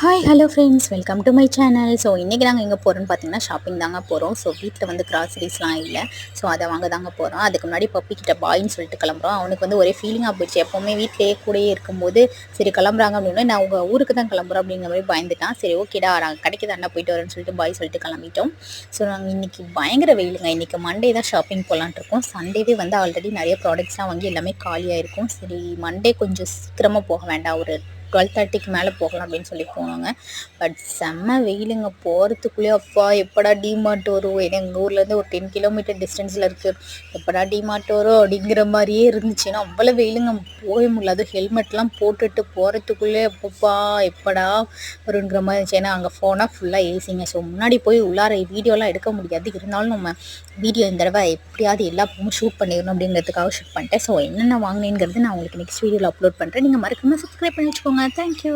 Hi hello friends, welcome to my channel. So இன்றைக்கி நாங்கள் எங்கே போகிறோன்னு பார்த்தீங்கன்னா ஷாப்பிங் தாங்க போகிறோம். ஸோ வீட்டில் வந்து கிராசரிஸ்லாம் இல்லை. ஸோ அதை வாங்க தாங்க போகிறோம். அதுக்கு முன்னாடி பப்பி கிட்ட பாயின்னு சொல்லிட்டு கிளம்புறோம். அவனுக்கு வந்து ஒரே ஃபீலிங்காக போயிடுச்சு. எப்போவுமே வீட்டிலேயே கூடயே இருக்கும்போது சரி கிளம்புறாங்க அப்படின்னா நான் உங்கள் ஊருக்கு தான் கிளம்புறோம் அப்படிங்கிற மாதிரி பயந்துட்டான். சரி ஓகேடா நாங்கள் கடைக்கு தாண்டா போயிட்டு வரேன்னு சொல்லிட்டு பாய் சொல்லிட்டு கிளம்பிட்டோம். ஸோ நாங்கள் இன்றைக்கி பயங்கர வெயிலுங்க. இன்றைக்கி மண்டே தான் ஷாப்பிங் போகலான்ட்டு இருக்கோம். சண்டேவே வந்து ஆல்ரெடி நிறைய ப்ராடக்ட்ஸ்லாம் வாங்கி எல்லாமே காலியாக இருக்கும். சரி மண்டே கொஞ்சம் சீக்கிரமாக போக வேண்டாம், ஒரு 12:30க்கு மேலே போகலாம் அப்படின்னு சொல்லி போனோங்க. பட் செம்ம வெயிலுங்க. போகிறதுக்குள்ளேயே அப்பா எப்படா டிமார்ட் வரும், ஏன்னா எங்கள் ஊர்லேருந்து ஒரு 10 கிலோமீட்டர் டிஸ்டன்ஸில் இருக்குது. எப்படா டிமார்ட் வரும் அப்படிங்கிற மாதிரியே இருந்துச்சு. ஏன்னா அவ்வளோ வெயிலுங்க, போகவே முடியல. அதுவும் ஹெல்மெட்லாம் போட்டுட்டு போகிறதுக்குள்ளே அப்பப்பா எப்படா வருங்கிற மாதிரி இருந்துச்சு. ஏன்னா அங்கே போனால் ஃபுல்லாக ஏசிங்க. ஸோ முன்னாடி போய் உள்ளார வீடியோலாம் எடுக்க முடியாது. இருந்தாலும் நம்ம வீடியோ இந்த தடவை எப்படியாவது எல்லா பக்கமும் ஷூட் பண்ணிடணும் அப்படிங்கிறதுக்காக ஷூட் பண்ணிட்டேன். ஸோ என்னென்ன வாங்கினேங்கிறது நான் உங்களுக்கு நெக்ஸ்ட் வீடியோவில் அப்லோட் பண்ணுறேன். நீங்கள் மறக்காமல் சப்ஸ்கிரைப் பண்ணி வச்சுக்கோங்க. தேங்க்யூ.